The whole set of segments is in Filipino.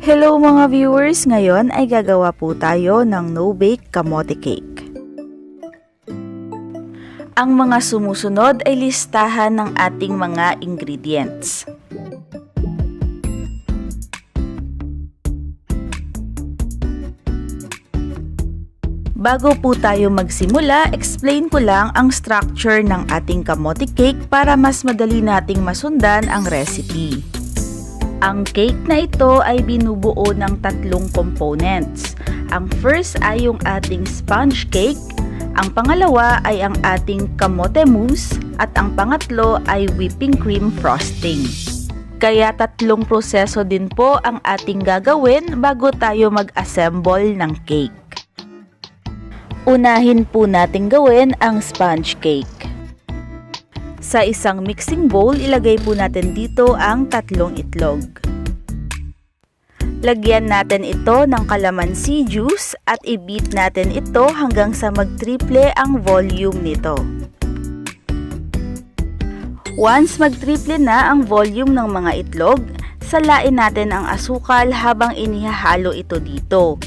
Hello mga viewers! Ngayon ay gagawa po tayo ng no-bake kamote cake. Ang mga sumusunod ay listahan ng ating mga ingredients. Bago po tayo magsimula, explain ko lang ang structure ng ating kamote cake para mas madali nating masundan ang recipe. Ang cake na ito ay binubuo ng tatlong components. Ang first ay yung ating sponge cake, ang pangalawa ay ang ating kamote mousse, at ang pangatlo ay whipping cream frosting. Kaya tatlong proseso din po ang ating gagawin bago tayo mag-assemble ng cake. Unahin po natin gawin ang sponge cake. Sa isang mixing bowl, ilagay po natin dito ang tatlong itlog. Lagyan natin ito ng calamansi juice at i-beat natin ito hanggang sa mag-triple ang volume nito. Once mag-triple na ang volume ng mga itlog, salain natin ang asukal habang inihahalo ito dito,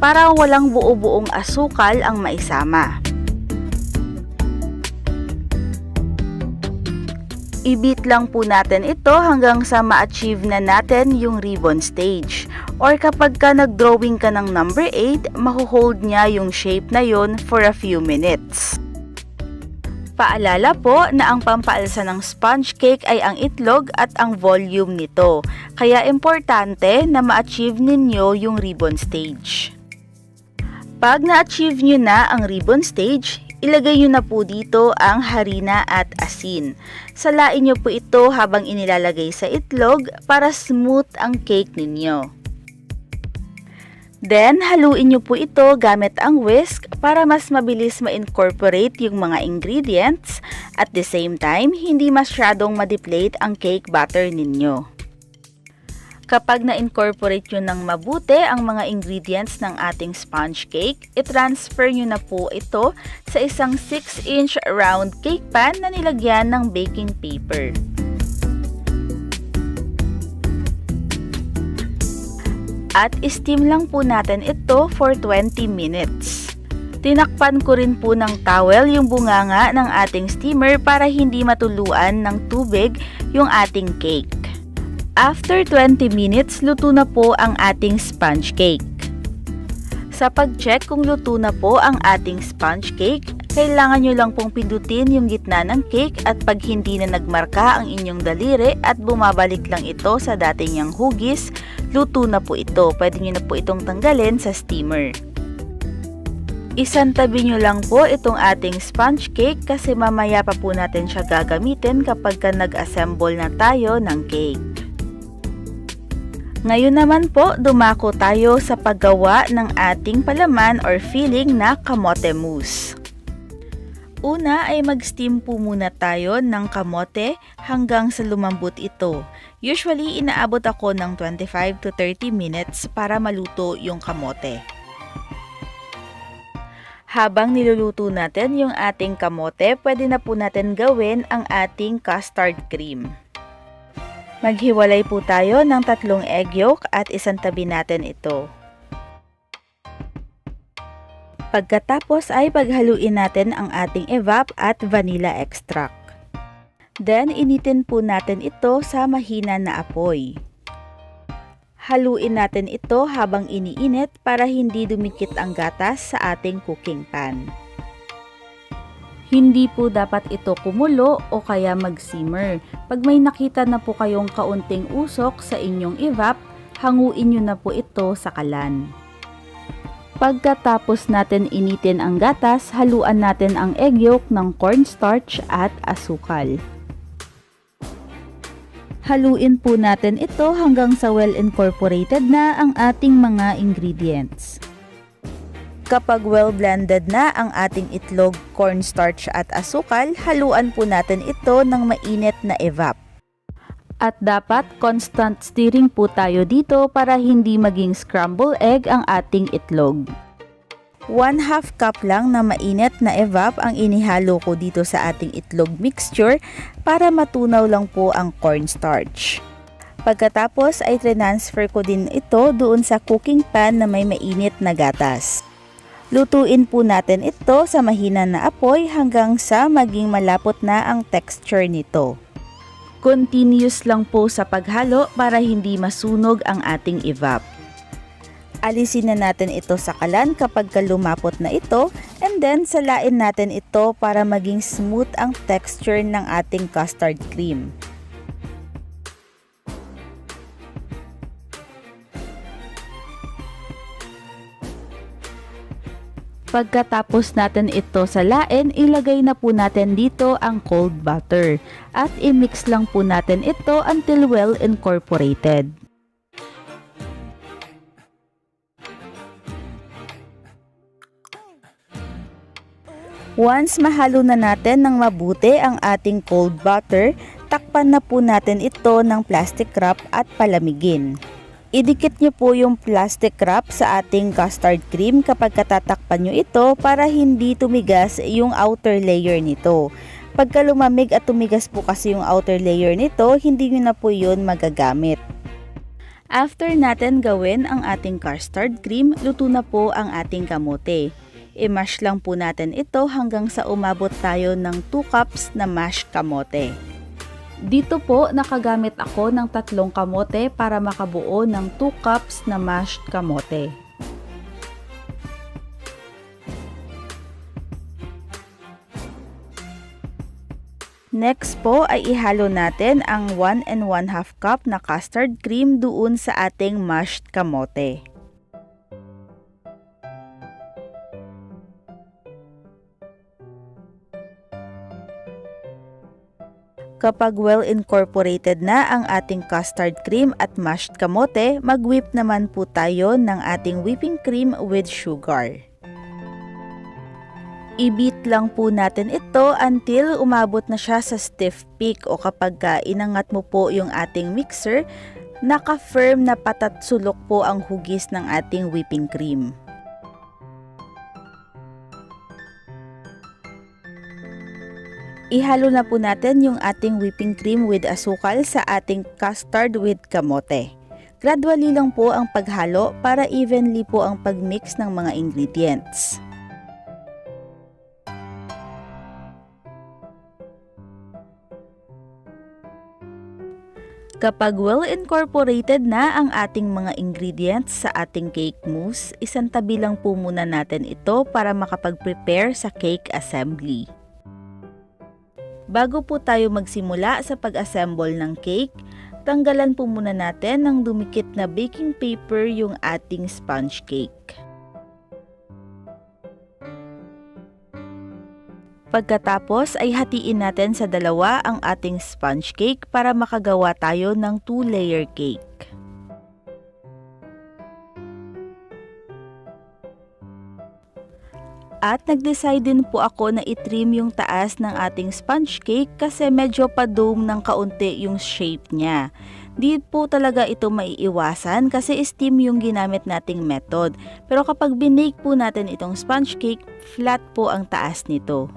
para walang buo-buong asukal ang maisama. I-beat lang po natin ito hanggang sa ma-achieve na natin yung ribbon stage. Or kapag ka nag-drawing ka ng number 8, mahuhold niya yung shape na yon for a few minutes. Paalala po na ang pampaalsa ng sponge cake ay ang itlog at ang volume nito. Kaya importante na ma-achieve ninyo yung ribbon stage. Pag na-achieve nyo na ang ribbon stage, ilagay nyo na po dito ang harina at asin. Salain nyo po ito habang inilalagay sa itlog para smooth ang cake ninyo. Then, haluin nyo po ito gamit ang whisk para mas mabilis ma-incorporate yung mga ingredients at the same time, hindi masyadong ma-deflate ang cake batter ninyo. Kapag na-incorporate nyo ng mabuti ang mga ingredients ng ating sponge cake, i-transfer nyo na po ito sa isang 6-inch round cake pan na nilagyan ng baking paper. At steam lang po natin ito for 20 minutes. Tinakpan ko rin po ng towel yung bunganga ng ating steamer para hindi matuluan ng tubig yung ating cake. After 20 minutes, luto na po ang ating sponge cake. Sa pag-check kung luto na po ang ating sponge cake, kailangan nyo lang pong pindutin yung gitna ng cake at pag hindi na nagmarka ang inyong daliri at bumabalik lang ito sa dating niyang hugis, luto na po ito. Pwede nyo na po itong tanggalin sa steamer. Isantabi nyo lang po itong ating sponge cake kasi mamaya pa po natin siya gagamitin kapag nag-assemble na tayo ng cake. Ngayon naman po, dumako tayo sa paggawa ng ating palaman or filling na kamote mousse. Una ay mag-steam po muna tayo ng kamote hanggang sa lumambot ito. Usually, inaabot ako ng 25 to 30 minutes para maluto yung kamote. Habang niluluto natin yung ating kamote, pwede na po natin gawin ang ating custard cream. Maghiwalay po tayo ng 3 egg yolk at isantabi natin ito. Pagkatapos ay paghaluin natin ang ating evap at vanilla extract. Then, initin po natin ito sa mahina na apoy. Haluin natin ito habang iniinit para hindi dumikit ang gatas sa ating cooking pan. Hindi po dapat ito kumulo o kaya mag-simmer. Pag may nakita na po kayong kaunting usok sa inyong evap, hanguin nyo na po ito sa kalan. Pagkatapos natin initin ang gatas, haluan natin ang egg yolk ng cornstarch at asukal. Haluin po natin ito hanggang sa well incorporated na ang ating mga ingredients. Kapag well blended na ang ating itlog, cornstarch at asukal, haluan po natin ito ng mainit na evap. At dapat constant stirring po tayo dito para hindi maging scramble egg ang ating itlog. 1/2 cup lang na mainit na evap ang inihalo ko dito sa ating itlog mixture para matunaw lang po ang cornstarch. Pagkatapos ay transfer ko din ito doon sa cooking pan na may mainit na gatas. Lutuin po natin ito sa mahina na apoy hanggang sa maging malapot na ang texture nito. Continuous lang po sa paghalo para hindi masunog ang ating evap. Alisin na natin ito sa kalan kapag lumapot na ito, and then salain natin ito para maging smooth ang texture ng ating custard cream. Pagkatapos natin ito salain, ilagay na po natin dito ang cold butter at i-mix lang po natin ito until well incorporated. Once mahalo na natin ng mabuti ang ating cold butter, takpan na po natin ito ng plastic wrap at palamigin. Idikit nyo po yung plastic wrap sa ating custard cream kapag katatakpan nyo ito para hindi tumigas yung outer layer nito. Pagka lumamig at tumigas po kasi yung outer layer nito, hindi nyo na po yun magagamit. After natin gawin ang ating custard cream, luto na po ang ating kamote. I-mash lang po natin ito hanggang sa umabot tayo ng 2 cups na mashed kamote. Dito po nakagamit ako ng 3 kamote para makabuo ng 2 cups na mashed kamote. Next po ay ihalo natin ang 1 1/2 cup na custard cream doon sa ating mashed kamote. Kapag well incorporated na ang ating custard cream at mashed kamote, mag-whip naman po tayo ng ating whipping cream with sugar. I-beat lang po natin ito until umabot na siya sa stiff peak, o kapag inangat mo po yung ating mixer, naka-firm na patatsulok po ang hugis ng ating whipping cream. Ihalo na po natin yung ating whipping cream with asukal sa ating custard with kamote. Gradually lang po ang paghalo para evenly po ang pagmix ng mga ingredients. Kapag well incorporated na ang ating mga ingredients sa ating cake mousse, isantabi lang po muna natin ito para makapag-prepare sa cake assembly. Bago po tayo magsimula sa pag-assemble ng cake, tanggalan po muna natin ng dumikit na baking paper yung ating sponge cake. Pagkatapos ay hatiin natin sa dalawa ang ating sponge cake para makagawa tayo ng 2-layer cake. At nag-decide din po ako na i-trim yung taas ng ating sponge cake kasi medyo pa-dome ng kaunti yung shape niya. Di po talaga ito maiiwasan kasi steam yung ginamit nating method. Pero kapag binake po natin itong sponge cake, flat po ang taas nito.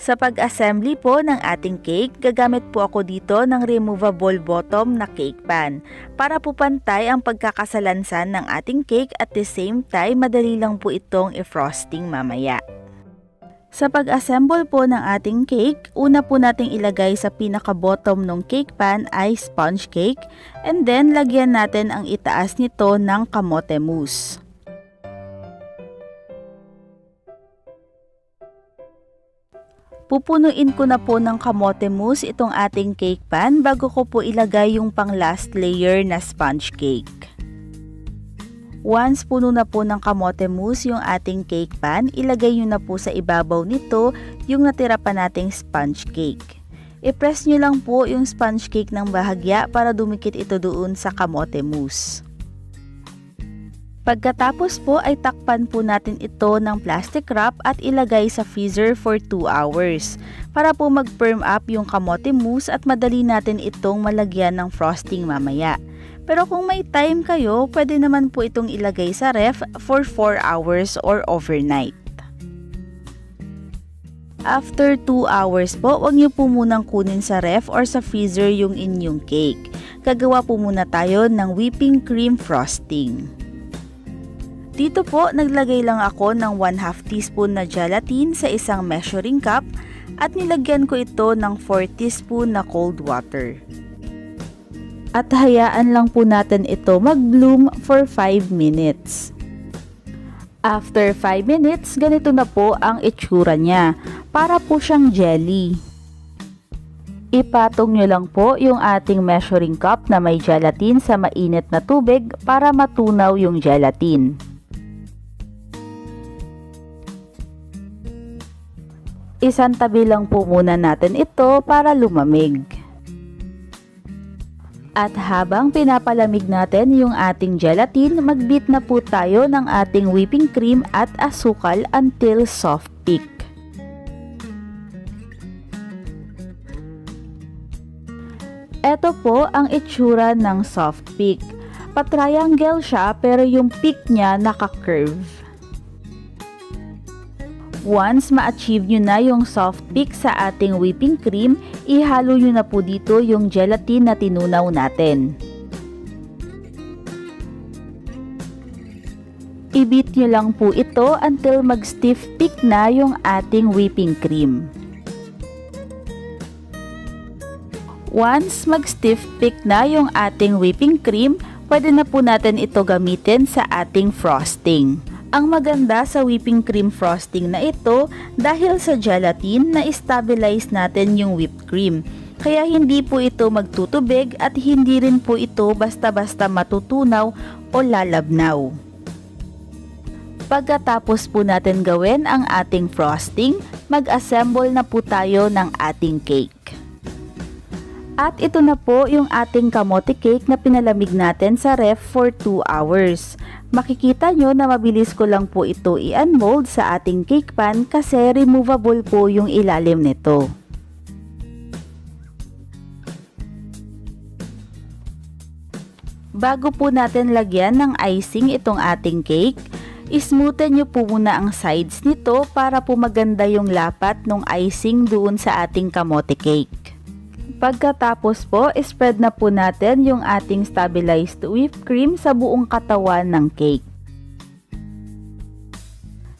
Sa pag-assembly po ng ating cake, gagamit po ako dito ng removable bottom na cake pan para po pantay ang pagkakasalansan ng ating cake at the same time madali lang po itong i-frosting mamaya. Sa pag-assemble po ng ating cake, una po nating ilagay sa pinaka-bottom ng cake pan ay sponge cake, and then lagyan natin ang itaas nito ng kamote mousse. Pupunuin ko na po ng kamote mousse itong ating cake pan bago ko po ilagay yung pang last layer na sponge cake. Once puno na po ng kamote mousse yung ating cake pan, ilagay nyo na po sa ibabaw nito yung natira pa nating sponge cake. I-press nyo lang po yung sponge cake ng bahagya para dumikit ito doon sa kamote mousse. Pagkatapos po ay takpan po natin ito ng plastic wrap at ilagay sa freezer for 2 hours para po mag-firm up yung kamote mousse at madali natin itong malagyan ng frosting mamaya. Pero kung may time kayo, pwede naman po itong ilagay sa ref for 4 hours or overnight. After 2 hours po, huwag niyo po munang kunin sa ref or sa freezer yung inyong cake. Gagawa po muna tayo ng whipping cream frosting. Dito po, naglagay lang ako ng 1/2 teaspoon na gelatin sa isang measuring cup at nilagyan ko ito ng 4 teaspoon na cold water. At hayaan lang po natin ito mag-bloom for 5 minutes. After 5 minutes, ganito na po ang itsura niya. Para po siyang jelly. Ipatong nyo lang po yung ating measuring cup na may gelatin sa mainit na tubig para matunaw yung gelatin. Isantabi lang po muna natin ito para lumamig. At habang pinapalamig natin yung ating gelatin, mag-beat na po tayo ng ating whipping cream at asukal until soft peak. Ito po ang itsura ng soft peak. Pa-triangle siya pero yung peak niya naka-curve. Once ma-achieve nyo na yung soft peak sa ating whipping cream, ihalo nyo na po dito yung gelatin na tinunaw natin. I-beat nyo lang po ito until mag-stiff peak na yung ating whipping cream. Once mag-stiff peak na yung ating whipping cream, pwede na po natin ito gamitin sa ating frosting. Ang maganda sa whipping cream frosting na ito, dahil sa gelatin, na-stabilize natin yung whipped cream. Kaya hindi po ito magtutubig at hindi rin po ito basta-basta matutunaw o lalabnaw. Pagkatapos po natin gawin ang ating frosting, mag-assemble na po tayo ng ating cake. At ito na po yung ating kamote cake na pinalamig natin sa ref for 2 hours. Makikita nyo na mabilis ko lang po ito i-unmold sa ating cake pan kasi removable po yung ilalim nito. Bago po natin lagyan ng icing itong ating cake, ismoothen nyo po muna ang sides nito para po maganda yung lapat ng icing doon sa ating kamote cake. Pagkatapos po, spread na po natin yung ating stabilized whipped cream sa buong katawan ng cake.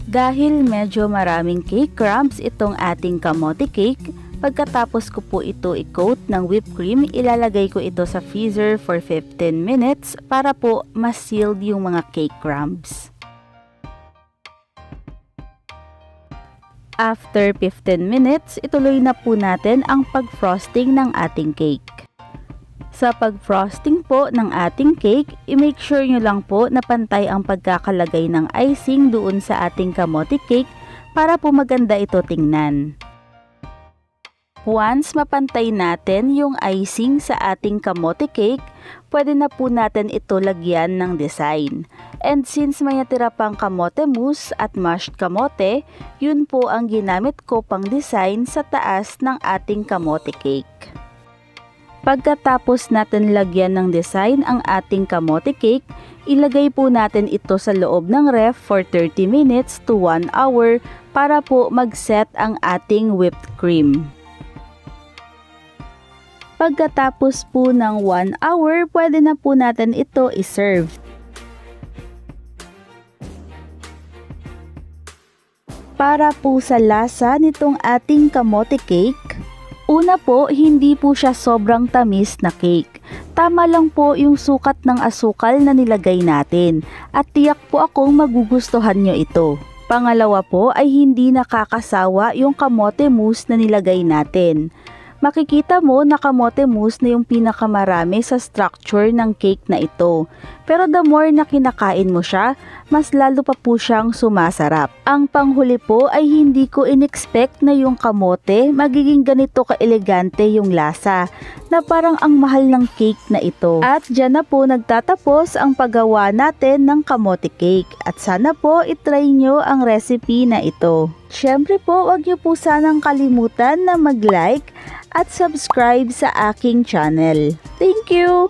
Dahil medyo maraming cake crumbs itong ating kamote cake, pagkatapos ko po ito i-coat ng whipped cream, ilalagay ko ito sa freezer for 15 minutes para po mas sealed yung mga cake crumbs. After 15 minutes, ituloy na po natin ang pag-frosting ng ating cake. Sa pag-frosting po ng ating cake, i-make sure nyo lang po na pantay ang pagkakalagay ng icing doon sa ating kamote cake para po maganda ito tingnan. Once mapantay natin yung icing sa ating kamote cake, pwede na po natin ito lagyan ng design. And since may natira pang kamote mousse at mashed kamote, yun po ang ginamit ko pang design sa taas ng ating kamote cake. Pagkatapos natin lagyan ng design ang ating kamote cake, ilagay po natin ito sa loob ng ref for 30 minutes to 1 hour para po mag-set ang ating whipped cream. Pagkatapos po ng 1 hour, pwede na po natin ito i-serve. Para po sa lasa nitong ating kamote cake, una po, hindi po siya sobrang tamis na cake. Tama lang po yung sukat ng asukal na nilagay natin at tiyak po akong magugustuhan nyo ito. Pangalawa po ay hindi nakakasawa yung kamote mousse na nilagay natin. Makikita mo na kamote mousse na yung pinakamarami sa structure ng cake na ito. Pero the more na kinakain mo siya, mas lalo pa po siyang sumasarap. Ang panghuli po ay hindi ko in-expect na yung kamote magiging ganito ka-elegante yung lasa, na parang ang mahal ng cake na ito. At dyan na po nagtatapos ang paggawa natin ng kamote cake. At sana po itry nyo ang recipe na ito. Syempre po, wag nyo po sanang kalimutan na mag-like at subscribe sa aking channel. Thank you!